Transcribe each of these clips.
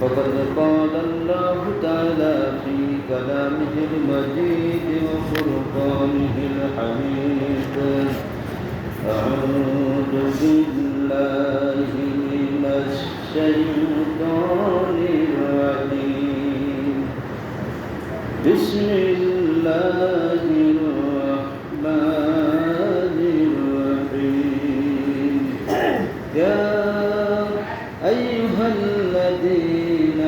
فقد قال الله تعالى في كلامه المجيد وفرقانه الحميد أعوذ بالله من الشيطان الرجيم بسم الله الرحمن الرحيم يا أيها الذين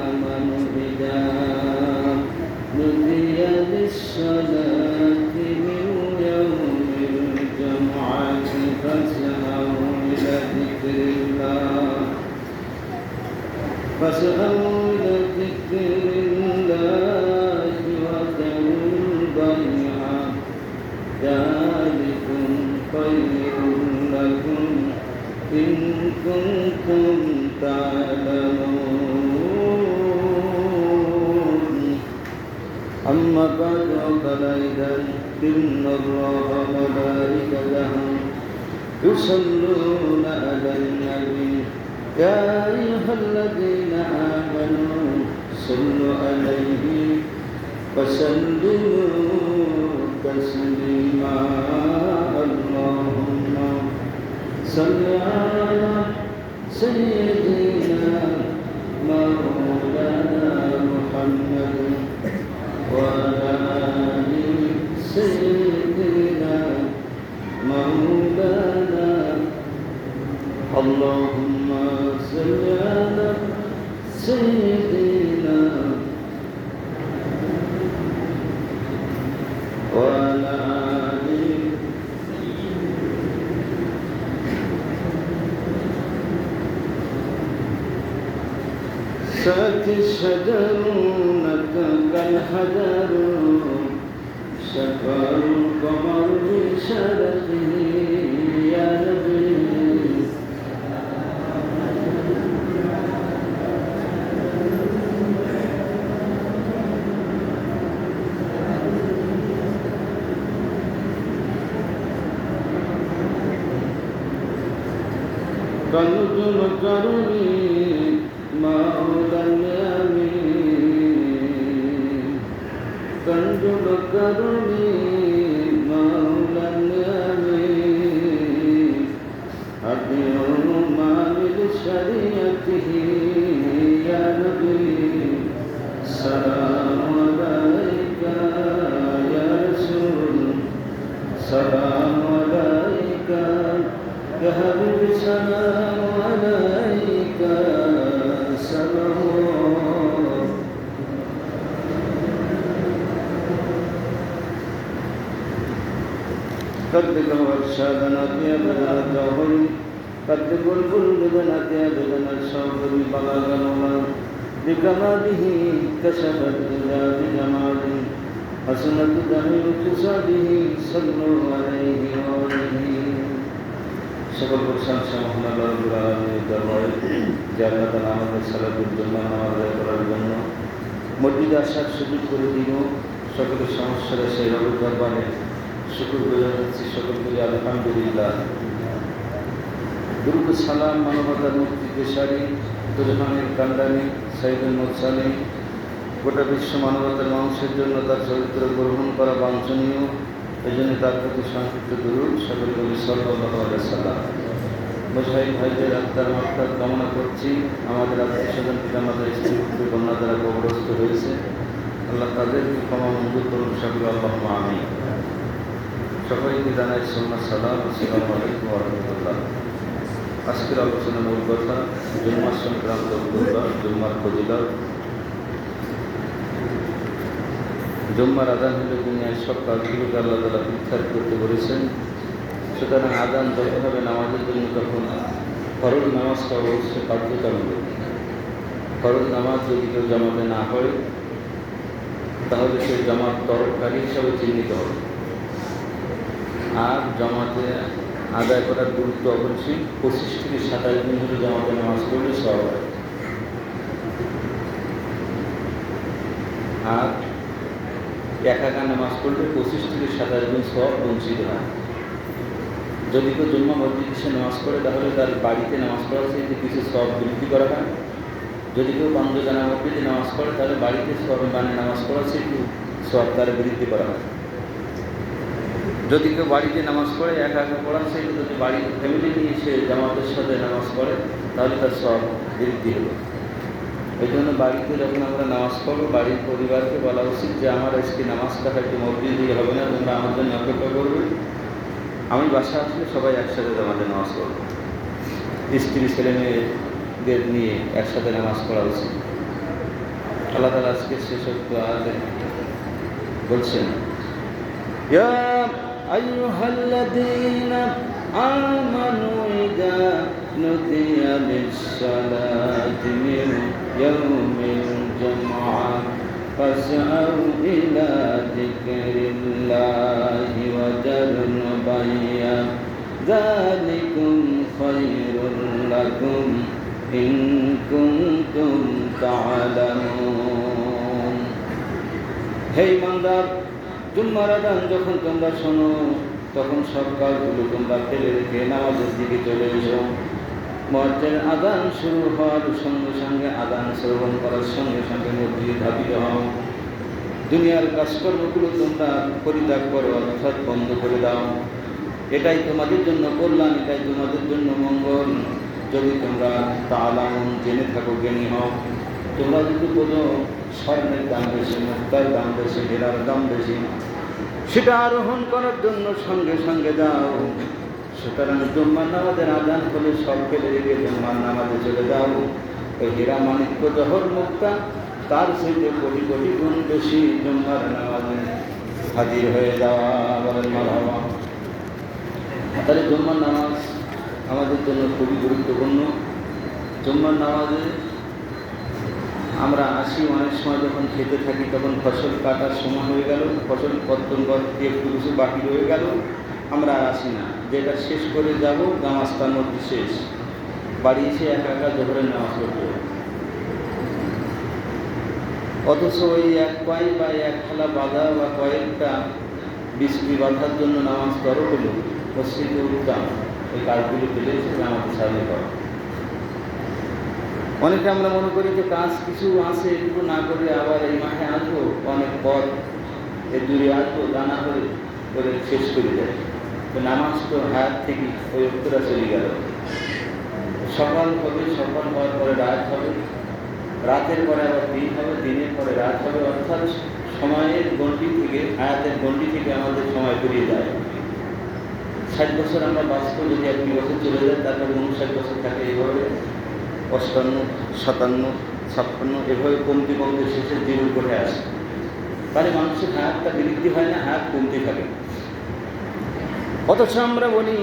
آمنوا إذا نودي للصلاة من يوم الجمعة فاسعوا إلى ذكر الله وذروا البيع ذلكم خير لكم إن كنتم تعلمون أما بعد فقال أيضا إن الله وملائكته يصلون على النبي يا أيها الذين آمنوا صلوا عليه وسلموا تسليما اللهم صل على سيدنا مولانا محمد وعلى آل سيدنا مولانا اللهم صل على سيدنا وعلى آل ساك الشجر كالحجر شفى القمر بشرفه يا نبي كنز الكرم مولى اليمين كنز الكرم مولى اليمين أبيض ما لشريعته يا نبي سلام عليك يا رسول سلام عليك يا حبيب سلام عليك سلام قد ارشادنا في بلاد الجوهر قد بلبل ببنات بلنا الشوهر بلغنا بكماله كشف الدجى بجماله حسنت جميل خصاله صلوا عليه وآله সকল প্রশংসা মহান আল্লাহ রাব্বুল আলামিনের দরবারে যে আল্লাহ তাআলা আমাদের সালাতের জন্য নামাজ আদায় করার জন্য মসজিদে আসার সুযোগ করে দিল সকলের সমস্যার সেই রবের দরবারে শুকর গুজার হচ্ছি সকলকে আলহামদুলিল্লাহ দুরূদ সালাম মানবতার মুক্তি পেশারি দুজমানের কান্ডানি সাইদুল মুরসালিন গোটা বিশ্ব মানবতার মানুষের জন্য তার চরিত্র গ্রহণ করা বাঞ্ছনীয় এই জন্য তার প্রতি সংক্ষিপ্ত দুরূদ সকল নবী সাল্লাল্লাহু আলাইহি সাল্লাম মুজাহিদ ভাইদের আত্মার মাগফিরাত কামনা করছি আমাদের আত্মীয়স্বজন পিতামাতার স্ত্রী পুত্র কন্যা দ্বারা কবরস্থ হয়েছে আল্লাহ তাদেরকে ক্ষমা মঞ্জুর করুন সকল আল্লাহুম্মা আমিন সকলকে জানাই সুন্নাত সালাম আসসালামু আলাইকুম ওয়া রাহমাতুল্লাহ আজকের আলোচনার মূল কথা জুম্মা সংক্রান্ত জুম্মার ফজিলত জুম্মার আযান হলে দুনিয়ার সব কাজগুলোকে আল্লাহ তাআলা বিখ্যাত করতে বলেছেন সুতরাং আযান যত হবে নামাজের জন্য তখন ফরজ নামাজটা অবশ্যই বাধ্যতামূলক ফরজ নামাজ যদি কেউ জামাতে না হয় তাহলে সে জামাত তরককারী হিসাবে চিহ্নিত হবে আর জামাতে আদায় করার গুরুত্ব অবশ্যই 25 থেকে 27 দিন ধরে জামাতে নামাজ পড়লে সওয়াব হয় আর একা নামাজ পড়লে 25 থেকে 27 দিন সওয়াব বঞ্চিত হয় যদি কেউ জুম্মা মসজিদে এসে নামাজ পড়ে তাহলে তার বাড়িতে নামাজ পড়ার চাইতে কিছু সওয়াব বৃদ্ধি করা হয় যদি কেউ বন্ধ জানার মধ্যে যদি নামাজ পড়ে তাহলে বাড়িতে সব মানে নামাজ পড়া সে একটু সব তার বৃদ্ধি করা হয়। যদি কেউ বাড়িতে নামাজ পড়ে একা একা পড়া সে যদি বাড়ির ফ্যামিলি নিয়ে সে জামাতের সাথে নামাজ পড়ে তাহলে তার সব বৃদ্ধি হলো। এই জন্য বাড়িতে যখন আমরা নামাজ পড়বো বাড়ির পরিবারকে বলা উচিত যে আমার আজকে নামাজটা হয়তো মসজিদ দিয়ে হবে না, তোমরা আমার জন্য অপেক্ষা করবে, আমি বাসা আসলে সবাই একসাথে জামাতে নামাজ পড়বো। স্ত্রী ছেলে মেয়েদের নিয়ে একসাথে নামাজ পড়া উচিত। আল্লাহ তাআলা আজকে সেসব আয়াতে বলছেন, ইয়া আইয়ুহাল্লাযীনা আমানু ইযা নুদিয়া লিস-সালাতি মিন ইয়াউমিল জুমআহ ফাসআউ ইলা যিকরিল্লাহি ওয়া যারুল বাইয়া যালিকুম খায়রুল লাকুম ইন কুনতুম তা'লামুন। হে ইমানদার, জুম্মার আযান যখন তোমরা শোনো তখন সব কাজগুলো তোমরা ফেলে রেখে নামাজের দিকে চলে এসো। মুয়াজ্জিন আযান শুরু হওয়ার সঙ্গে সঙ্গে আযান শ্রবণ করার সঙ্গে সঙ্গে মসজিদে ধাবিত হও। দুনিয়ার কাজকর্মগুলো তোমরা পরিত্যাগ করো, অর্থাৎ বন্ধ করে দাও। এটাই তোমাদের জন্য কল্যাণ, এটাই তোমাদের জন্য মঙ্গল। যদি তোমরা তা'লামুন জেনে থাকো, জ্ঞানী হও। তোমরা যদি কোনো স্বর্ণের দাম বেশি, মুক্তার দাম বেশি, হীরার দাম বেশি, সেটা আরোহণ করার জন্য সঙ্গে সঙ্গে যাও। সুতরাং জুম্মার নামাজের আযান হলে সব ফেলে রেখে জুম্মার নামাজে চলে যাও। ওই হীরা মাণিক্য জহর মুক্তা তার সাথে কোটি কোটি গুণ বেশি জুম্মার নামাজে হাজির হয়ে যাওয়া। বলেন মারহাবা। তাহলে জুম্মার নামাজ আমাদের জন্য খুবই গুরুত্বপূর্ণ। জুম্মার নামাজে আমরা আসি, অনেক সময় যখন খেতে থাকি তখন ফসল কাটার সময় হয়ে গেল, ফসল কর্তন করতে একটু কিছু বাকি রয়ে গেল, আমরা আর আসি না। যেটা শেষ করে যাব নামাজটার মধ্যে শেষ, বাড়ি এসে একা একা জোহরের নামাজ পড়তে হবে। অথচ ওই এক কয়েক বা এক খেলা বাঁধা বা কয়েকটা বৃষ্টি বাঁধার জন্য নামাজ করো হলো মসজিদে উঠতাম, ওই কাজগুলো ফেলে এসে আমাকে সাহায্য করো। অনেকে আমরা মনে করি যে কাজ কিছু আছে, এটুকু না করে আবার এই মাঠে আসবো, অনেক পথ এ দূরে আসবো, দানা করে করে শেষ করে যায়। তো নামাজ তো হাত থেকে ওই উত্তরা চলে গেল। সকাল হবে, সকাল হওয়ার পরে রাত হবে, রাতের পরে আবার দিন হবে, দিনের পরে রাত হবে। অর্থাৎ সময়ের গণ্ডি থেকে, হায়াতের গণ্ডি থেকে আমাদের সময় পেরিয়ে যায়। 60 বছর আমরা বাঁচবো, যদি 1 বছর চলে যায় তারপরে 59 বছর থাকে। এইভাবে 58, 57, 56 এভাবে কমতে কমতে শেষে দিন করে আসে। তাহলে মানুষের হায়াতটা বৃদ্ধি হয় না, হায়াত কমতে থাকে। অথচ আমরা বলি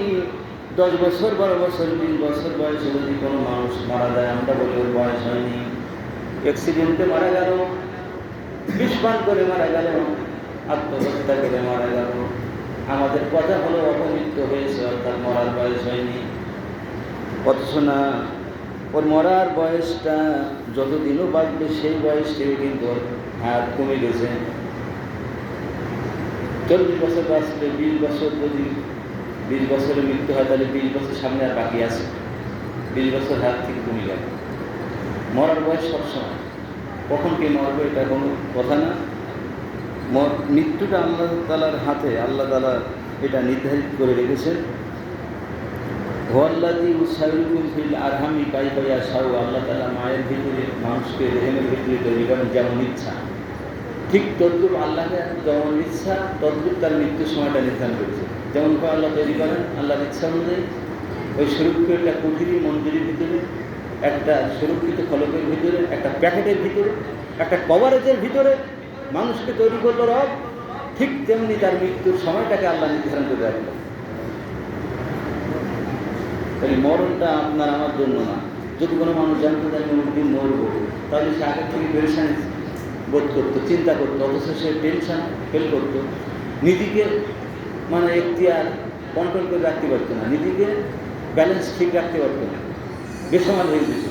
10 বছর, 12 বছর, 20 বছর বয়সে যদি কোনো মানুষ মারা যায়, আমরা বলি ওর বয়স হয়নি, অ্যাক্সিডেন্টে মারা গেল, বিষপান করে মারা গেল, আত্মহত্যা করে মারা গেল। আমাদের কথা হলো অপমৃত্যু হয়েছে, অর্থাৎ মরার বয়স হয়নি। অথচ না, ওর মরার বয়সটা যতদিনও বাঁচবে সেই বয়স থেকে কিন্তু ওর হায়াত কমে গেছে। 40 বছর বাঁচলে 20 বছর, যদি 20 বছরের মৃত্যু হয় তাহলে 20 বছর সামনে আর বাকি আছে, 20 বছর হায়াত থেকে কমে গেল। মরার বয়স সবসময়, কখন কে মরবে এটা কোনো কথা না। মৃত্যুটা আল্লাহ তাআলার হাতে, আল্লাহ তাআলা এটা নির্ধারিত করে রেখেছেন। ওয়াল্লাযী ইউসাউইকুম ফিল আরহামি কাইফা ইয়াশাউ, আল্লাহ তাআলা মায়ের ভিতরে মানুষকে রেহেমের ভিতরে তৈরি করেন যেমন ইচ্ছা, ঠিক তদ্রূপ আল্লাহকে যেমন ইচ্ছা তদ্রূপ তার মৃত্যুর সময়টা নির্ধারণ করেছে। যেমন করে আল্লাহ তৈরি করেন আল্লাহর ইচ্ছা অনুযায়ী। ওই সুরক্ষিত একটা কুঠিরি মন্দিরের ভিতরে, একটা সুরক্ষিত ফলকের ভিতরে, একটা প্যাকেটের ভিতরে, একটা কভারেজের ভিতরে মানুষকে তৈরি করলো রব, ঠিক তেমনি তার মৃত্যুর সময়টাকে আল্লাহ নির্ধারণ করে রাখলো। তাহলে মরণটা আপনার আমার জন্য না। যদি কোনো মানুষ জানতে চায় একদিন মরবো, তাহলে সে আগের থেকে পেরেশান বোধ করতো, চিন্তা করতো, অথচ সে টেনশন ফেল করতো, নিজেকে মানে এখতিয়ার কন্ট্রোল করে রাখতে পারতো না, নিজেকে ব্যালেন্স ঠিক রাখতে পারতো না, বেসামাল হয়ে গেছে।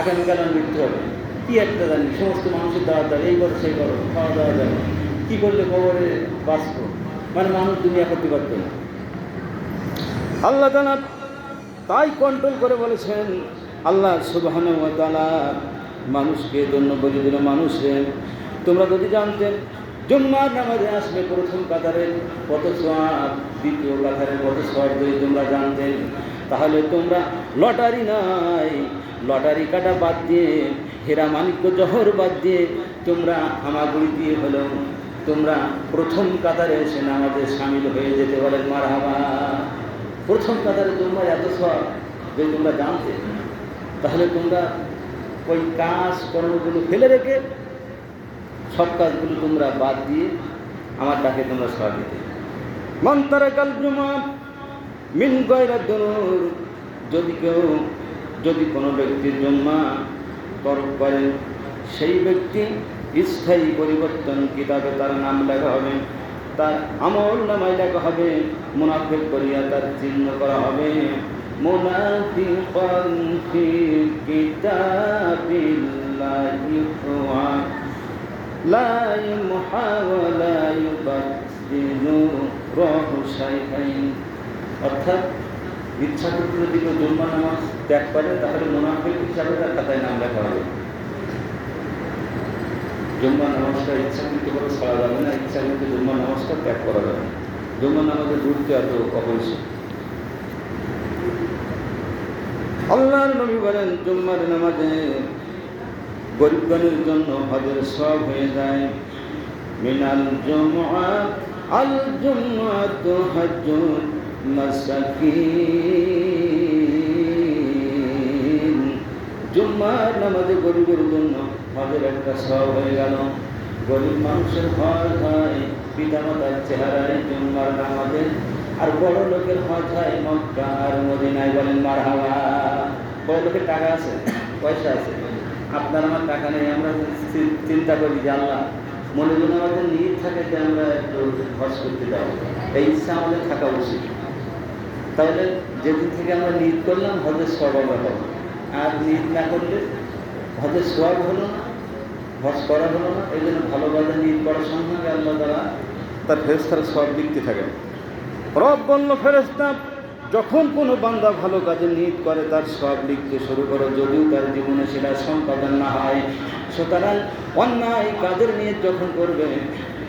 আগামীকাল আমার মৃত্যু হবে, কী একটা জানি, সমস্ত মানুষের দাওয়া দেয়, এই করো সেই করো, খাওয়া দাওয়া যাবে, কী করলে কবরে বাঁচবো, মানে মানুষ দুনিয়া করতে পারতো না। আল্লাহ তাআলা তাই কন্ট্রোল করে বলেছেন, আল্লাহ সুবহানাহু ওয়া তাআলা মানুষকে জন্য বলে দিল, মানুষে তোমরা যদি জানতেন জুম্মার নামাজে আসলে প্রথম কাতারে কত সওয়াব, দ্বিতীয় কাতারে কত সওয়াব, যদি তোমরা জানতেন তাহলে তোমরা লটারি নাই, লটারি কাটা বাদ দিয়ে, হীরা মানিক্য জহর বাদ দিয়ে তোমরা হামাগুড়ি দিয়ে হলেও তোমরা প্রথম কাতারে এসে নামাজে সামিল হয়ে যেতে পারেন। মারহাবা। প্রথম কাতারে তোমরা এত সওয়াব যদি তোমরা জানতে, তাহলে তোমরা ওই কাজ কর্মগুলো ফেলে রেখে সব কাজগুলো তোমরা বাদ দিয়ে আমার ডাকে তোমরা সওয়াব দিতে। মান তারাকাল জুমা মিন গায়রা দুনুর, যদি কোনো ব্যক্তির জুম্মা তরক করে, সেই ব্যক্তি স্থায়ী পরিবর্তন কিতাবে তার নাম লেখা হবে, তার আমল নামায় লেখা হবে, মুনাফিক করিয়া তার চিহ্ন করা হবে। মুনাফিকান ফি কিতাবিল্লাহি হুয়া লা ইমহা ওয়া লা ইউবাদদিলু রাহু শাইআন। অর্থাৎ ইচ্ছাকৃত যদি কেউ জুম্মা নামাজ ত্যাগ করে, তাহলে মুনাফিক হিসাবে তার খাতায় নাম লেখা হবে। জুম্মা নামাজটা ইচ্ছাকৃত করে ছাড়া যাবে না, ইচ্ছাকৃত জুম্মা নামাজটা ত্যাগ করা যাবে না। জুম্মা নামাজের গুরুত্ব এত অপরিসীম। আল্লাহর নবী বলেন, জুম্মার নামাজে গরিবগণের জন্য হজের সওয়াব হয়ে যায়। মিনাল জুমআ আল জুমআতু হজ্জুল মাসাকিন। জুম্মার নামাজে গরিবের জন্য হজের একটা সওয়াব হয়ে গেল। গরিব মানুষের হজ হয় পিতামাতার চেহারায় জুম্মার নামাজে, আর বড় লোকের হজ হয় মক্কা আর মদিনায়। বলেন মারহাবা। বড় লোকের টাকা আছে, পয়সা আছে, আপনার আমার টাকা নেই। আমরা চিন্তা করি যে আল্লাহ, মনে মনে আমাদের নিয়ত থাকে যে আমরা একটু হজ করতে যাবো, এই ইচ্ছা আমাদের থাকা উচিত। তাহলে যেদিন থেকে আমরা নিয়ত করলাম হজের সওয়াব আমরা পাবো, আর নিয়ত না করলে হজের সওয়াব হলো না, হজ করা হলো না। এই জন্য ভালোভাবে নিয়ত করার সঙ্গে সঙ্গে আল্লাহ তাআলা তার ফেরেশতার সওয়াব লিখতে থাকেন। রব বলল, ফেরেশতা, যখন কোনো বান্দা ভালো কাজে নিয়ত করে তার সওয়াব লিখতে শুরু করো, যদিও তার জীবনে সেটা সম্পাদন না হয়। সুতরাং অন্যায় কাজের নিয়ত যখন করবে,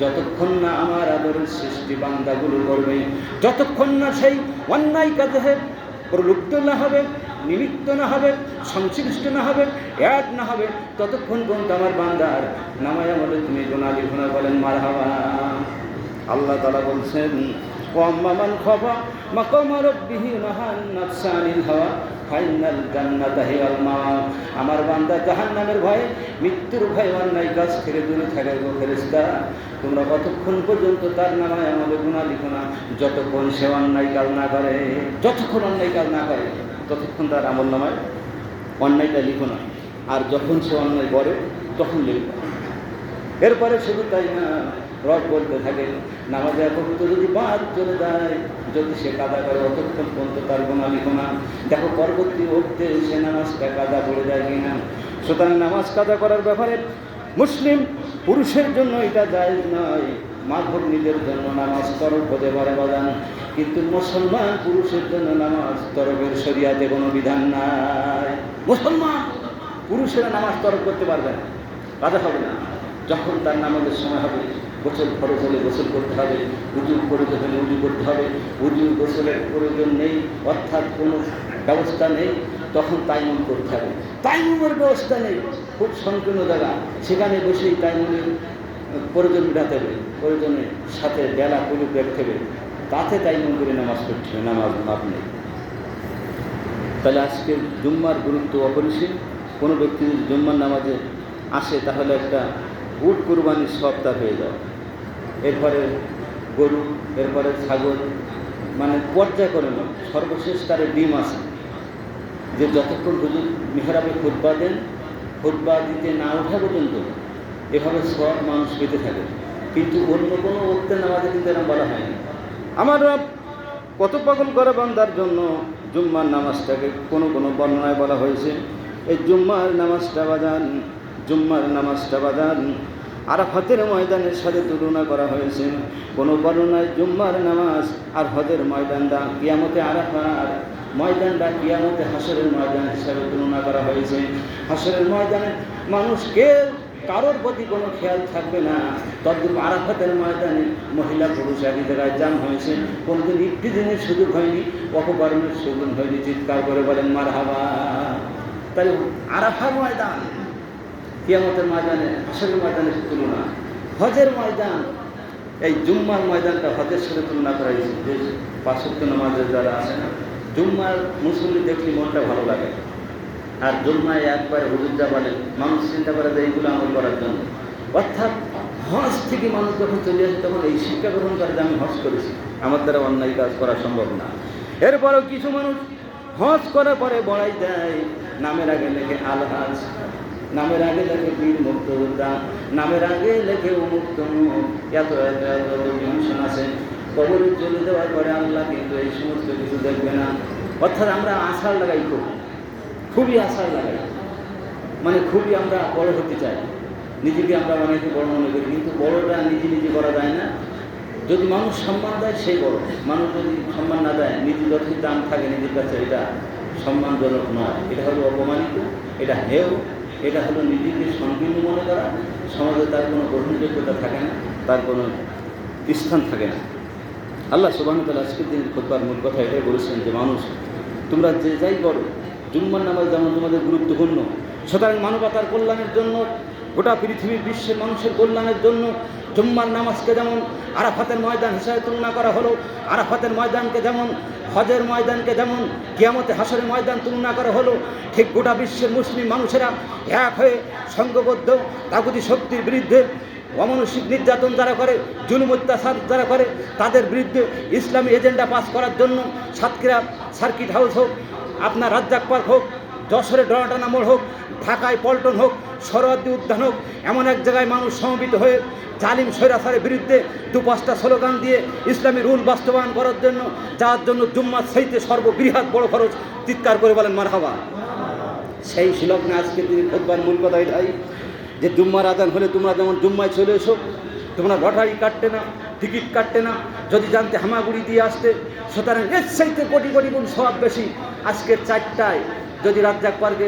যতক্ষণ না আমার আদরের সৃষ্টি বান্দাগুলো করবে, যতক্ষণ না সেই অন্যায় কাজে প্রলুব্ধ না হবে, নিমিত্ত না হবে, সংশ্লিষ্ট না হবে, এক না হবে, ততক্ষণ পর্যন্ত আমার বান্দার নামায় আমলে তুমি গুনাহ লিখো না। বলেন মারহাবা। আল্লাহ তাআলা বলছেন, ওয়াম্মা মান খাফা মাকামা রাব্বিহি নাহান নাফসা আনিল হাওয়া ফাইনাল জান্নাতা হিয়াল মাওয়া। আমার বান্দা জাহান্নামের ভয়ে, মৃত্যুর ভয়ে অন্যায় কাজ থেকে দূরে থাকে। গো ফেরেশতা, তোমরা কতক্ষণ পর্যন্ত তার নামায় আমলে গুনাহ লিখো না? যতক্ষণ সে অন্যায় কাজ না করে, যতক্ষণ অন্যায় কাজ না করে ততক্ষণ তার আমল নামায় অন্যায়টা লিখো না। আর যখন সে অন্যায় করে তখন লিখো। এরপরে শুধু তাই না, রব বলতে থাকে, নামাজে একত্র যদি বাদ চলে যায়, যদি সে কাদা করে, অতক্ষণ পর্যন্ত তার গুনাহ লিখো না। দেখো পরবর্তী অর্থে সে নামাজটা কাদা পড়ে যায় কিনা। সুতরাং নামাজ কাদা করার ব্যাপারে মুসলিম পুরুষের জন্য এটা জায়েজ নয়। মাগরিবের জন্য নামাজ তরক হতে পারে বাজান, কিন্তু মুসলমান পুরুষের জন্য নামাজ তরকের শরিয়াতে কোনো বিধান নাই। মুসলমান পুরুষেরা নামাজ তরক করতে পারবে না, কাদা হবে না। যখন তার নামাজের সময় হবে, গোসল ফরজ হলে গোসল করতে হবে, উজু প্রয়োজন হলে উজু করতে হবে। উজু গোসলের প্রয়োজন নেই, অর্থাৎ কোনো ব্যবস্থা নেই, তখন তাইমুম করতে হবে। তাইমুমের ব্যবস্থা নেই, খুব সংকীর্ণ জায়গা, সেখানে বসেই তাইমুমের প্রয়োজন মেটাতে হবে, প্রয়োজনের সাথে বেলা কুলুপ রাখতে হবে, তাতে তাইমুম করে নামাজ পড়তে হবে, নামাজ লাভ নেই। তাহলে আজকে জুম্মার গুরুত্ব অপরিসীম। কোনো ব্যক্তি যদি জুম্মার নামাজে আসে, তাহলে একটা উট কুরবানির সওয়াব তার হয়ে যায়। এরপরে গরু, এরপরে ছাগল, মানে পর্যায়ক্রমে নয়, সর্বশেষ তার ডিম আছে, যে যতক্ষণ হুজুর মিহরাবে খুতবা দেন, খুতবা দিতে না ওঠা পর্যন্ত এভাবে সওয়াব মানুষ পেতে থাকে। কিন্তু অন্য কোনো ওক্তে নামাজে কিন্তু এরকম বলা হয়নি। আমার রব কত পাগল করে বান্দার জন্য জুম্মার নামাজটাকে কোনো কোনো বর্ণনায় বলা হয়েছে, এই জুম্মার নামাজটা বাজান আরাফাতের ময়দানের সাথে তুলনা করা হয়েছে। কোনো বর্ণনায় জুম্মার নামাজ আর হজের ময়দানটা কিয়ামতে আরাফার ময়দানটা কিয়ামতে হাসরের ময়দান হিসাবে তুলনা করা হয়েছে। হাসরের ময়দানে মানুষকে কারোর প্রতি কোনো খেয়াল থাকবে না। তদ্রূপ আরাফাতের ময়দানে মহিলা পুরুষ একই জায়গায় জাম হয়েছে, কোনোদিন একটি দিনের সুযোগ হয়নি, অপকর্মের সুযোগ হয়নি। চিৎকার করে বলেন মারহাবা। তাই আরাফার ময়দান কিয়ামতের ময়দানে হাসরের ময়দানের তুলনা। হজের ময়দান, এই জুম্মার ময়দানটা হজের সাথে তুলনা করা হয়েছে। যে ৫ ওয়াক্ত নামাজের যারা আছে না, জুম্মার মুসল্লি দেখলে মনটা ভালো লাগে। আর জুম্মায় একবার হুজুর যা বলেন, মানুষ চিন্তা করে যে এইগুলো আমল করার জন্য। অর্থাৎ হজ থেকে মানুষ যখন চলে আসে তখন এই শিক্ষা গ্রহণ করে যে আমি হজ করেছি, আমার দ্বারা অন্যায় কাজ করা সম্ভব না। এরপরেও কিছু মানুষ হজ করার পরে বড়াই দেয়, নামের আগে লেখে আল হাজ, নামের আগে লেখে বীর মুক্তিযোদ্ধা, নামের আগে লেখে উন্মুক্ত। এত ডিভিশন আছে। কবরে চলে যাওয়ার পরে আল্লাহ কিন্তু এই সমস্ত কিছু দেখবে না। অর্থাৎ আমরা আশার লাগাই, খুবই আশার লাগাই, মানে খুবই আমরা বড় হতে চাই, নিজেকে আমরা অনেকে বড় মনে করি, কিন্তু বড়টা নিজে নিজে করা যায় না। যদি মানুষ সম্মান দেয় সেই বড়, মানুষ যদি সম্মান না দেয়, নিজে যতই দাম থাকে নিজের কাছে, এটা সম্মানজনক নয়, এটা হলো অপমানিত, এটা হেয়, এটা হলো নিজেকে সংকীর্ণ মনে করা। সমাজে তার কোনো গ্রহণযোগ্যতা থাকে না, তার কোনো স্থান থাকে না। আল্লাহ সুবহানাহু ওয়া তাআলা আজকের দিনের খুতবার মূল কথা এটাই বলেছেন যে মানুষ তোমরা যে যাই করো, জুম্মার নামাজ যেমন তোমাদের গুরুত্বপূর্ণ, সুতরাং মানবতার কল্যাণের জন্য, গোটা পৃথিবীর বিশ্বের মানুষের কল্যাণের জন্য জুম্মার নামাজকে যেমন আরাফাতের ময়দান হিসাবে তুলনা করা হলো, আরাফাতের ময়দানকে যেমন, হজের ময়দানকে যেমন কিয়ামতে হাসরের ময়দান তুলনা করা হলো, ঠিক গোটা বিশ্বের মুসলিম মানুষেরা এক হয়ে সংঘবদ্ধ তাগুতি শক্তির বিরুদ্ধে, অমানসিক নির্যাতন যারা করে, জুলুম অত্যাচার যারা করে, তাদের বিরুদ্ধে ইসলামী এজেন্ডা পাস করার জন্য সাতক্ষীরা সার্কিট হাউস হোক, আপনার রাজ্জাক পার্ক হোক, যশোরে ডরাটানা মোড় হোক, ঢাকায় পল্টন হোক, সরোয়ার্দী উদ্যান হোক, এমন এক জায়গায় মানুষ সমবেত হয়ে জালিম স্বৈরাচারের বিরুদ্ধে ২-৫টা স্লোগান দিয়ে ইসলামী রুল বাস্তবায়ন করার জন্য, যার জন্য জুম্মার চাইতে সর্ববৃহৎ বড় খরচ। চিৎকার করে বলেন মারহাবা। সেই শ্লোকনে আজকে তিনি খুতবার মূল কথা এটাই যে জুম্মার আজান হলে তোমরা যেমন জুম্মায় চলে এসো, তোমরা লটারি কাটতে না, টিকিট কাটতে না, যদি জানতে হামাগুড়ি দিয়ে আসতে, সুতরাং এর চাইতে কোটি কোটি গুণ সওয়াব বেশি। আজকের 4টায় যদি রাজ্জাক পার্কে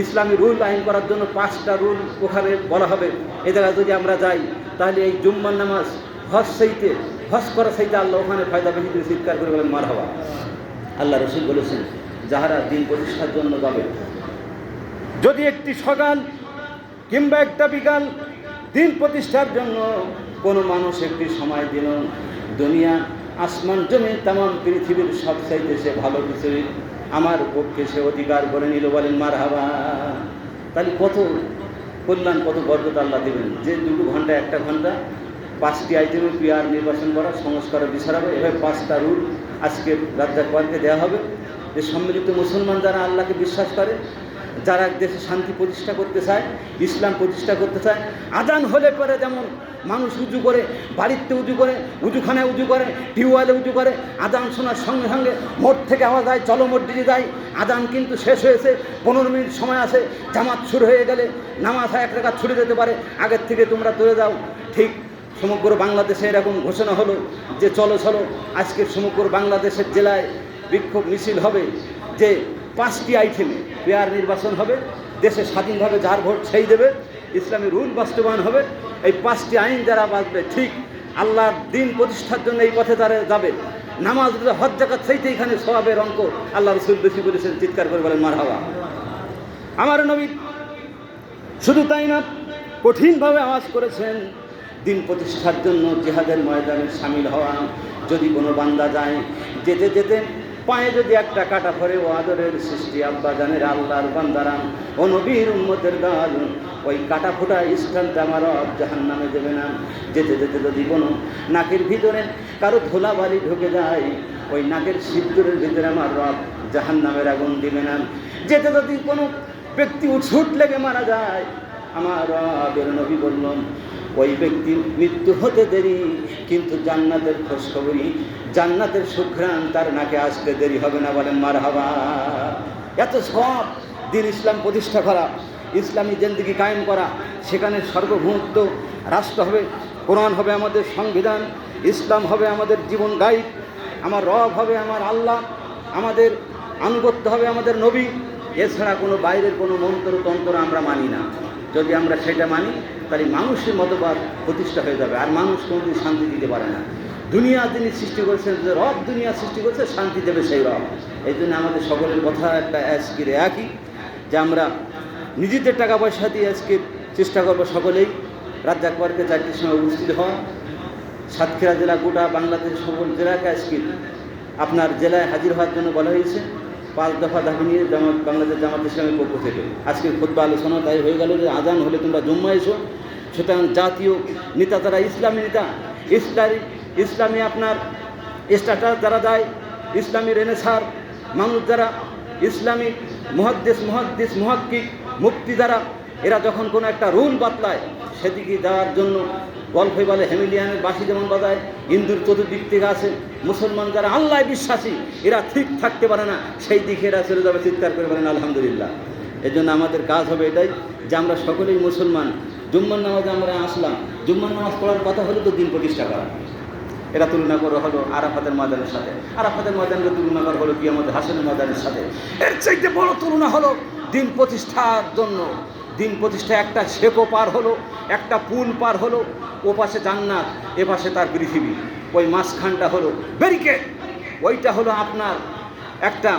ইসলামী রুল আইন করার জন্য 5টা রুল ওখানে বলা হবে, এ জায়গায় যদি আমরা যাই, তাহলে এই জুম্মার নামাজ হজ করা চাইতে আল্লাহ ওখানে ফায়দা বেশি করে। চিৎকার করে বলেন মারহাবা। আল্লাহ রসুল বলেছেন, যাহারা দিন প্রতিষ্ঠার জন্য যাবে, যদি একটি সকাল কিংবা একটা বিকাল দিন প্রতিষ্ঠার জন্য কোনো মানুষ একটি সময় দিল, দুনিয়া আসমান জমিন তামাম পৃথিবীর সব চাইতে সে ভালো কিছু আমার পক্ষে সে অধিকার করে নিল। বলেন মারহাবা। তাহলে কত কল্যাণ, কত বরকত আল্লাহ দেবেন। যে 2 ঘন্টা 1 ঘন্টা 5টি আইটেমে পিয়ার নির্বাচন করা, সংস্কারে বিচার হবে, এভাবে 5টা রুল আজকে রাজ্জাক পার্কে দেওয়া হবে। যে সম্মিলিত মুসলমান যারা আল্লাহকে বিশ্বাস করে, যারা দেশে শান্তি প্রতিষ্ঠা করতে চায়, ইসলাম প্রতিষ্ঠা করতে চায়, আজান হলে পরে যেমন মানুষ উজু করে, বাড়িতে উজু করে, উজুখানায় উজু করে, টিউবওয়েলে উজু করে, আজান শোনার সঙ্গে সঙ্গে মোড় থেকে আওয়াজ হয়, চলো মসজিদে যাই। আজান কিন্তু শেষ হয়েছে, 15 মিনিট সময় আছে, জামাত শুরু হয়ে গেলে নামাজ 1 রাকাত ছুটে যেতে পারে, আগের থেকে তোমরা চলে যাও। ঠিক সমগ্র বাংলাদেশে এরকম ঘোষণা হলো যে চলো চলো, আজকের সমগ্র বাংলাদেশের জেলায় বিক্ষোভ মিছিল হবে, যে 5টি আইটেমে পেয়ার নির্বাচন হবে, দেশে স্বাধীনভাবে যার ভোট সেই দেবে, ইসলামী রুল বাস্তবায়ন হবে। এই 5টি আইন যারা বাঁচবে, ঠিক আল্লাহর দিন প্রতিষ্ঠার জন্য এই পথে তারা যাবে। নামাজ, হজ, যাকাত চাইতে এখানে সওয়াবের অঙ্ক আল্লাহ রসুল বেশি বলেছেন। চিৎকার করে বলেন মারহাবা। আমার নবী শুধু তাই না, কঠিনভাবে আওয়াজ করেছেন দিন প্রতিষ্ঠার জন্য জিহাদের ময়দানে শামিল হওয়া। যদি কোনো বান্দা যায়, যেতে যেতে পায়ে যদি একটা কাটা পড়ে, ও আদরের সৃষ্টি আব্বা জানের আল্লাহর বান্দারাম ও নবীর উম্মতের দল, ওই কাটা ফোটা স্থানটা আমার রব জাহান্নামে দেবে না। যেতে যেতে যদি কোনো নাকের ভিতরে কারো ধুলা বালি ঢুকে যায়, ওই নাকের সিঁদুরের ভিতরে আমার রব জাহান্নামের আগুন দিবে না। যেতে যদি কোনো ব্যক্তি উঠছুট লেগে মারা যায়, আমার রবের নবী বললেন ওই ব্যক্তির মৃত্যু হতে দেরি, কিন্তু জান্নাতের খোঁজখবরই, জান্নাতের সুঘ্রাণ তার নাকে আসতে দেরি হবে না। বলেন মারহাবা। এত সব দিন ইসলাম প্রতিষ্ঠা করা, ইসলামী জিন্দেগি কায়েম করা, সেখানে সার্বভৌমত্ব রাষ্ট্র হবে, কোরআন হবে আমাদের সংবিধান, ইসলাম হবে আমাদের জীবন গাইড, আমার রব হবে আমার আল্লাহ, আমাদের আনুগত্য হবে আমাদের নবী, এছাড়া কোনো বাইরের কোনো মন্ত্রতন্ত্র আমরা মানি না। যদি আমরা সেটা মানি তাহলে মানুষের মতবাদ প্রতিষ্ঠা হয়ে যাবে, আর মানুষ কোনোদিন শান্তি দিতে পারে না। দুনিয়া যিনি সৃষ্টি করেছেন, যে রব দুনিয়া সৃষ্টি করেছে, শান্তি দেবে সেই রব। এই জন্য আমাদের সকলের কথা একটা আজকের একই, যে আমরা নিজেদের টাকা পয়সা দিয়ে আজকে চেষ্টা করবো সকলেই রাজ্জাক পার্কে 4টির সময় উপস্থিত হওয়া। সাতক্ষীরা জেলা গোটা বাংলাদেশের সকল জেলাকে আজকে আপনার জেলায় হাজির হওয়ার জন্য বলা হয়েছে। 5 দফা দাবি নিয়ে বাংলাদেশ জামাত ইসলামের পক্ষ থেকে আজকে খুতবা আলোচনা তাই হয়ে গেল যে আজান হলে তোমরা জুম্মা এসো। সুতরাং জাতীয় নেতা যারা ইসলামী নেতা, ইসলামী আপনার স্ট্যাটাস যারা দেয়, ইসলামী রেনেসার মানুষ যারা, ইসলামী মুহাদ্দিস মুহাক্কিক মুফতি যারা, এরা যখন কোনো একটা রুল বাতলায় সেদিকে দেওয়ার জন্য গল্পে বলে হেমিলিয়ানের বাঁশি যেমন বাজায়, হিন্দুর চতুর্দিক থেকে আসে, মুসলমান যারা আল্লাহ বিশ্বাসী এরা ঠিক থাকতে পারে না, সেই দিকে এরা চলে যাবে, চিৎকার করে বলেন আলহামদুলিল্লাহ। এই জন্য আমাদের কাজ হবে এটাই যে আমরা সকলেই মুসলমান। জুম্মার নামাজে আমরা আসলাম, জুম্মার নামাজ পড়ার কথা হলো তো দিন প্রতিষ্ঠা করা। এটা তুলনা করা হলো আরাফাতের ময়দানের সাথে, আরাফাতের ময়দানকে তুলনা করা হলো কিয়ামতের হাসনের ময়দানের সাথে। এর চাইতে বড় তুলনা হলো দিন প্রতিষ্ঠার জন্য। দিন প্রতিষ্ঠা একটা শেকো পার হলো, একটা পুল পার হলো, ও পাশে জান্নাত, এ পাশে তার পৃথিবী, ওই মাঝখানটা হলো ব্যারিকেড, ওইটা হলো আপনার একটা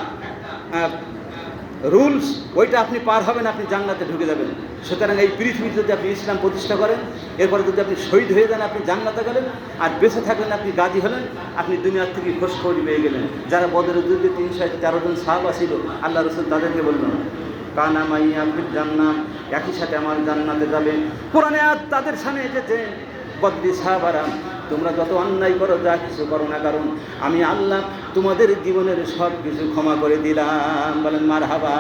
রুলস, ওইটা আপনি পার হবেন, আপনি জান্নাতে ঢুকে যাবেন। সুতরাং এই পৃথিবীতে যদি আপনি ইসলাম প্রতিষ্ঠা করেন, এরপরে যদি আপনি শহীদ হয়ে যান আপনি জান্নাতে গেলেন, আর বেঁচে থাকলেন আপনি গাজী হলেন, আপনি দুনিয়ার থেকে খোঁজখবর পেয়ে গেলেন। যারা বদরের যুদ্ধে 313 জন সাহাবা ছিল, আল্লাহ রসুল তাদেরকে বললেন কানা মাইয়া ফিল জান্নাত, একই সাথে আমার জান্নাতে যাবে। কোরআনে আর তাদের সামনে এসেছে বদরি সাহাবারা, তোমরা যত অন্যায় করো, যা কিছু করো না, কারণ আমি আল্লাহ তোমাদের জীবনের সব কিছু ক্ষমা করে দিলাম। বলেন মারহাবা।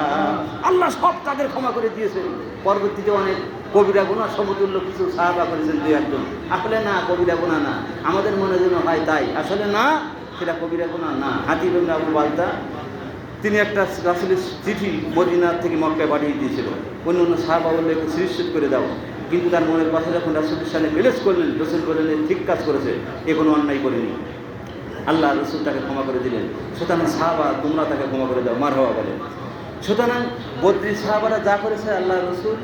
আল্লাহ সব তাদের ক্ষমা করে দিয়েছে। পরবর্তীতে অনেক কবিরা গুনাহ সমতুল্য কিছু সাহাবা করেছেন 2-1 জন। আসলে না, কবিরা গুনাহ না, আমাদের মনে যেন হয় তাই, আসলে না, সেটা কবিরা গুনাহ না। হাতিব ইবনে আবু বালতা তিনি একটা রাসূলের চিঠি মদিনা থেকে মক্কায় পাঠিয়ে দিয়েছিল, অন্য অন্য সাহাবা বললে একটু শিরশিদ করে দাও, কিন্তু তার মনের কথা যখন রাসূলের সামনে পেশ করলেন, রসুল বললেন ঠিক কাজ করেছে, এ কোনো অন্যায় করেনি। আল্লাহ রসুল তাকে ক্ষমা করে দিলেন। সুতরাং সাহাবা তোমরা তাকে ক্ষমা করে দাও, মারহাবা বলেন। সুতরাং বদরি সাহাবারা যা করেছে আল্লাহ রসুল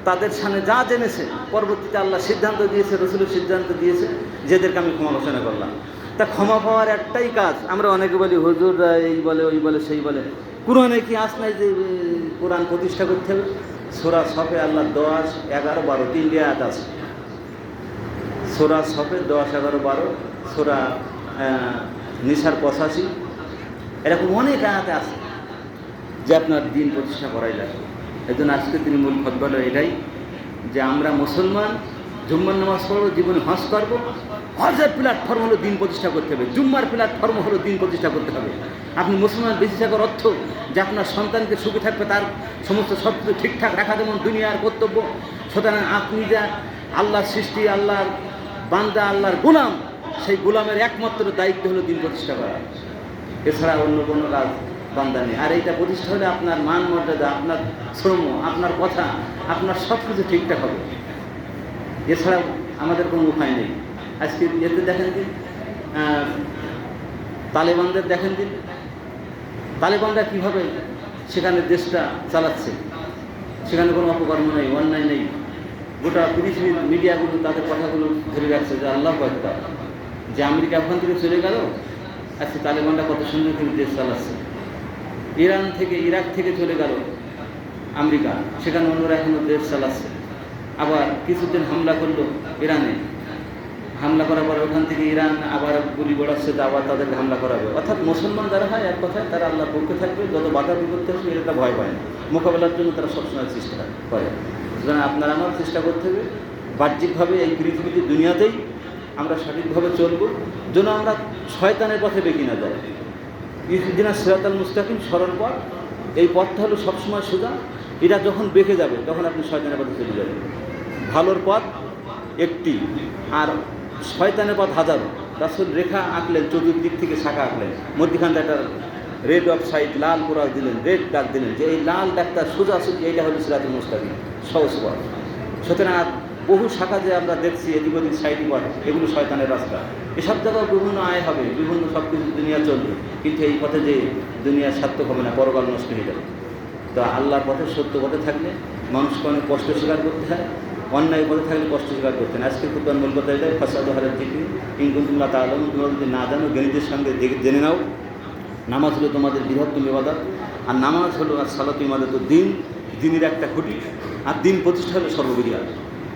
তাদের সামনে যা জেনেছে, পরবর্তীতে আল্লাহ সিদ্ধান্ত দিয়েছে, রসুলের সিদ্ধান্ত দিয়েছে যেদেরকে আমি ক্ষমা ঘোষণা করলাম। তা ক্ষমা পাওয়ার একটাই কাজ। আমরা অনেকে বলি হুজুররা এই বলে, ওই বলে, সেই বলে, কোরআনে কি আস নাই যে কোরআন প্রতিষ্ঠা করতে হবে? সূরা সফে আল্লাহ 10, 11, 12 3 আয়াত আছে। সূরা সফে 10, 11, 12, সূরা নিসার 85, এরকম অনেক আয়াতে আছে যে আপনার দিন প্রতিষ্ঠা করাই লাগে। এই জন্য আজকের দিনের মূল খতবাটা এটাই যে আমরা মুসলমান, জুম্মার নামাজ পড়বো, জীবনে হজ করবো। হজের প্ল্যাটফর্ম হলো দিন প্রতিষ্ঠা করতে হবে, জুম্মার প্ল্যাটফর্ম হলো দিন প্রতিষ্ঠা করতে হবে। আপনি মুসলমান বেঁচে থাকার অর্থ যে আপনার সন্তানকে সুখে থাকবে, তার সমস্ত সব কিছু ঠিকঠাক রাখা যেমন দুনিয়ার কর্তব্য, সুতরাং আপনি যা আল্লাহর সৃষ্টি, আল্লাহর বান্দা, আল্লাহর গোলাম, সেই গোলামের একমাত্র দায়িত্ব হলো দিন প্রতিষ্ঠা করা, এছাড়া অন্য কোনো কাজ বান্দা নেই। আর এইটা প্রতিষ্ঠা হলে আপনার মান মর্যাদা, আপনার শ্রম, আপনার কথা, আপনার সব কিছু ঠিকঠাক হবে। এছাড়া আমাদের কোনো উপায় নেই। আজকে এতে দেখেন দিন তালেবানদের, দেখেন দিন তালেবানরা কীভাবে সেখানে দেশটা চালাচ্ছে, সেখানে কোনো অপকর্ম নেই, অন্যায় নেই। গোটা পৃথিবীর মিডিয়াগুলো তাদের কথাগুলো ধরে রাখছে যে আল্লাহু আকবার, যে আমেরিকা ওখান থেকে চলে গেল, আজকে তালেবানরা কত সুন্দর করে দেশ চালাচ্ছে। ইরান থেকে, ইরাক থেকে চলে গেল আমেরিকা, সেখানে অন্যরা এখনও দেশ চালাচ্ছে। আবার কিছুদিন হামলা করলো ইরানে, হামলা করার পর ওখান থেকে ইরান আবার গুলি গোড়াচ্ছে, আবার তাদেরকে হামলা করাবে। অর্থাৎ মুসলমান যারা হয়, এক কথায় তারা আল্লাহর পক্ষে থাকবে, যত বাধা বিপত্তি আসবে এটা ভয় পায় না, মোকাবেলার জন্য তারা সবসময় চেষ্টা করে। সুতরাং আপনারা আমার চেষ্টা করতে হবে বাহ্যিকভাবে এই পৃথিবীতে দুনিয়াতেই আমরা সঠিকভাবে চলব, যেন আমরা শয়তানের পথে বেঁকে না যাই। ইহদিনা সিরাতাল মুস্তাকিম, সরল পথ, এই পথটা হলো সবসময় সোজা। এটা যখন বেঁকে যাবে তখন আপনি শয়তানের পথে চলে যাবেন। ভালোর পথ একটি, আর শয়তানের পথ হাজারো। রাসূল রেখা আঁকলেন, চতুর্দিক থেকে শাখা আঁকলেন, মধ্যখানটা একটা red of side, Lal coral দিলেন, রেড দাগ দিলেন, যে এই লাল দাগটা সোজাসুজি, এইটা হলো সিরাতুল মুস্তাকিম, সহজ পথ। সুতরাং বহু শাখা যে আমরা দেখছি এদিক ওদিক সাইডি পথ, এগুলো শয়তানের রাস্তা। এসব জায়গায় বিভিন্ন আয় হবে, বিভিন্ন সব কিছু দুনিয়া চলবে, কিন্তু এই পথে যে দুনিয়ার সার্থক হবে না, পরকাল নষ্ট হয়ে যাবে। তো আল্লাহর পথে, সত্য পথে থাকলে মানুষকে অনেক কষ্ট স্বীকার করতে হয়, অন্যায় পথে থাকলে কষ্ট স্বীকার করতে হয়। আজকে খুব মূল কথা এটাই, ফাসাদ হারের দিকে ইনকুন্তুল্লাহ তাআলাম, তোমরা যদি না জানো জ্ঞানীদের সঙ্গে জেনে নাও। নামাজ হলো তোমাদের বৃহত্তম ইবাদত, আর নামাজ হলো আর সালাত ইবাদত দিন, দিনের একটা খুঁটি, আর দিন প্রতিষ্ঠা হলো সর্ববিরিয়াত।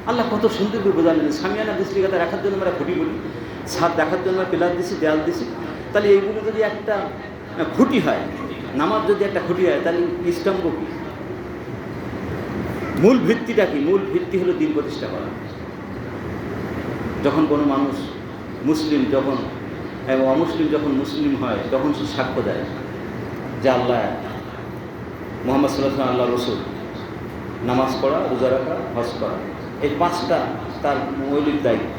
আল্লাহ কত সুন্দর করে বোঝালেন। সামিয়ানা বিসলিকাতে রাখার জন্য আমরা খুঁটি বলি, ছাদ দেখার জন্য আমরা পিলার দিছি, দেয়াল দিছি। তাহলে এইগুলো যদি একটা খুঁটি হয়, নামাজ যদি একটা খুঁটি হয়, তাহলে স্তম্ভ কী, মূল ভিত্তিটা কি? মূল ভিত্তি হলো দিন প্রতিষ্ঠা করা। যখন কোনো মানুষ মুসলিম যখন এবং অমুসলিম যখন মুসলিম হয়, তখন সে সাক্ষ্য দেয় যে আল্লাহ, মুহাম্মদ সাল্লাল্লাহু আলাইহি ওয়াসাল্লাম আল্লাহ রসুল, নামাজ পড়া, রোজা রাখা, হজ করা, এই 5টা তার মৌলিক দায়িত্ব।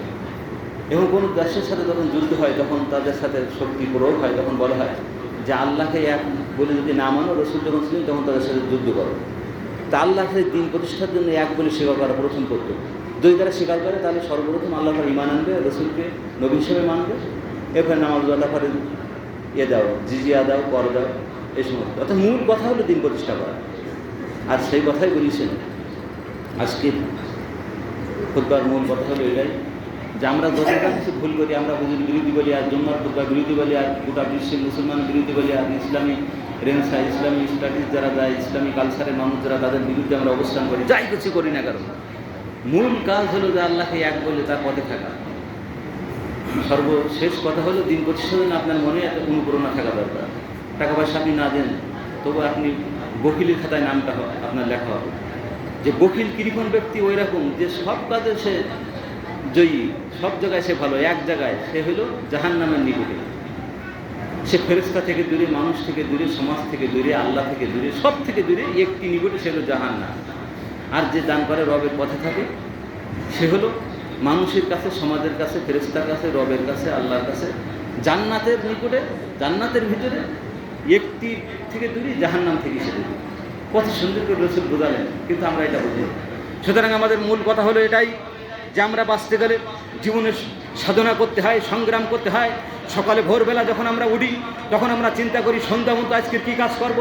এবং কোনো দেশের সাথে যখন যুদ্ধ হয়, তখন তাদের সাথে শক্তি প্রয়োগ হয়, তখন বলা হয় যে আল্লাহকে এক বলে যদি না মানো, রসুল যখন ছিলেন তখন তাদের সাথে যুদ্ধ করো। তা আল্লাহকে দিন প্রতিষ্ঠার জন্য এক বলে স্বীকার করা প্রথম করতে। যদি তারা স্বীকার করে, তাহলে সর্বপ্রথম আল্লাহ তার ঈমান আনবে, রসুলকে নবী হিসেবে মানবে, এরপরে নামাজ রোজা করে দাও, জিজিয়া দাও, কর দাও, এই সমস্ত। অর্থাৎ মূল কথা হলো দিন প্রতিষ্ঠা করা। আর সেই কথাই বলেছেন আজকে খুতবার মূল কথা হলো এটাই, যে আমরা যতটা কিছু ভুল করি, আমরা হুজুর বিরোধী বলি, আর জুম্মার খুতবা বিরোধী বলি, আর গোটা বিশ্বের মুসলমান বিরোধী বলি, আর ইসলামী রেনেসা, ইসলামী স্টাডিজ যারা যায়, ইসলামী কালচারের মানুষ যারা, তাদের বিরুদ্ধে আমরা অবস্থান করি, যাই কিছু করি না। কারণ মূল কাজ হলো যে আল্লাহকে এক বলে তার পথে থাকা। সর্বশেষ কথা হলো দিন প্রতিষ্ঠার জন্য আপনার মনে একটা অনুপ্রেরণা থাকা দরকার। টাকা পয়সা আপনি না দেন, তবু আপনি বকিলের খাতায় নামটা আপনার লেখা হবে। যে বকিল কিরকম ব্যক্তি, ওই রকম যে সব কাজে সে জয়ী, সব জায়গায় সে ভালো, এক জায়গায় সে হলো জাহান্নামের নিকটে। সে ফেরেশতা থেকে দূরে, মানুষ থেকে দূরে, সমাজ থেকে দূরে, আল্লাহ থেকে দূরে, সব থেকে দূরে, একটি নিকটে সে হলো জাহান্নাম। আর যে দান করে রবের পথে থাকে, সে হলো মানুষের কাছে, সমাজের কাছে, ফেরেশতার কাছে, রবের কাছে, আল্লাহর কাছে, জান্নাতের নিকটে, জান্নাতের ভিতরে, একটি থেকে দূরে, জাহান্নাম থেকে সে দূরে। কত সুন্দর করে রসুল বোঝালেন, কিন্তু আমরা এটা বুঝি না। সুতরাং আমাদের মূল কথা হলো এটাই, যে আমরা বাঁচতে গেলে জীবনে সাধনা করতে হয়, সংগ্রাম করতে হয়। সকালে ভোরবেলা যখন আমরা উঠি, তখন আমরা চিন্তা করি সন্ধ্যা মতো আজকের কী কাজ করব,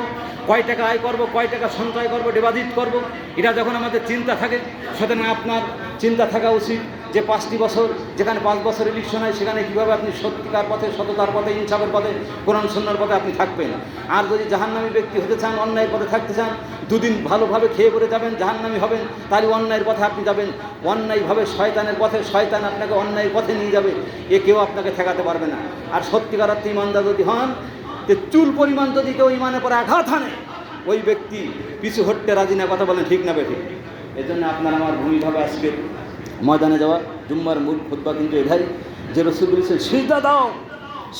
কয় টাকা আয় করব, কয় টাকা সঞ্চয় করব, ডিপোজিট করব। এটা যখন আমাদের চিন্তা থাকে, সুতরাং আপনার চিন্তা থাকা উচিত যে 5টি বছর, যেখানে 5 বছর ইলেকশন হয়, সেখানে কীভাবে আপনি সত্যিকার পথে, সততার পথে, ইনসাফের পথে, কোরআন সুন্নাহর পথে আপনি থাকবেন। আর যদি জাহান্নামী ব্যক্তি হতে চান, অন্যায়ের পথে থাকতে চান, 2 দিন ভালোভাবে খেয়ে পড়ে যাবেন, জাহান্নামী হবেন, তাহলে অন্যায়ের পথে আপনি যাবেন। অন্যায়ভাবে শয়তানের পথে, শয়তান আপনাকে অন্যায়ের পথে নিয়ে যাবে, এ কেউ আপনাকে ঠেকাতে পারবে না। আর সত্যিকার অর্থে ইমানদার যদি হন, যে চুল পরিমাণ যদি কেউ ইমানের পরে আঘাত হানে, ওই ব্যক্তি পিছু হটতে রাজি না। কথা বলেন ঠিক না বেঠিক? এই জন্য আপনার আমার ভূমিভাবে আজকে ময়দানে যাওয়া, জুম্মার মূল খুতবা কিন্তু এটাই, যে রসুল বলেছেন সিজদা দাও।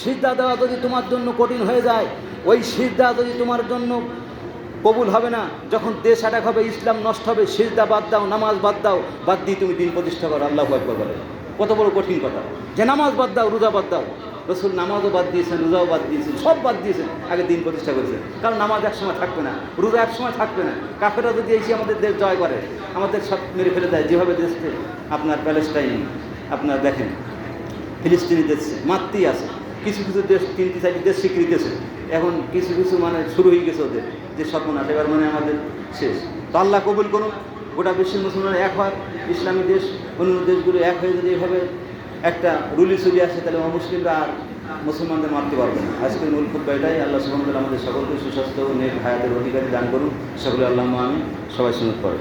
সিজদা দেওয়া যদি তোমার জন্য কঠিন হয়ে যায়, ওই সিজদা যদি তোমার জন্য কবুল হবে না, যখন দেশ অ্যাটাক হবে, ইসলাম নষ্ট হবে, সিজদা বাদ দাও, নামাজ বাদ দাও, বাদ দিয়ে তুমি দিন প্রতিষ্ঠা করো। আল্লাহু আকবার বলে। কত বড় কঠিন কথা, যে নামাজ বাদ দাও, রোজা বাদ দাও। রসুল নামাজও বাদ দিয়েছেন, রোজাও বাদ দিয়েছেন, সব বাদ দিয়েছেন, আগে দিন প্রতিষ্ঠা করেছেন। কারণ নামাজ এক সময় থাকবে না, রোজা এক সময় থাকবে না। কাফেররা যদি এসে আমাদের দেশ জয় করে, আমাদের সব মেরে ফেলে দেয়, যেভাবে দেশকে আপনার প্যালেস্টাইন আপনার দেখেন, ফিলিস্তিনি দেশ মারতেই আছে। কিছু কিছু দেশ 3-4টি দেশ স্বীকৃতি আছে, এখন কিছু কিছু মানে শুরু হয়ে গেছে ওদের, যে সর্বনাশ, এবার মানে আমাদের শেষ। তো আল্লাহ কবুল করুন, গোটা বিশ্বের মুসলমান এক হয়, ইসলামী দেশ, অন্য দেশগুলো এক হয়ে যদি এভাবে একটা রুলি চলে আসে, তাহলে অমুসলিমরা আর মুসলমানদের মারতে পারবে না। আজকের মূল খুতবা এটাই। আল্লাহ সুবহানাহু ওয়া তাআলা আমাদের সকলকে সুস্বাস্থ্য ও নেক হায়াতের অধিকারী দান করুন। সকলে আল্লাহুম্মা আমিন। সবাই সুন্নত পড়ে।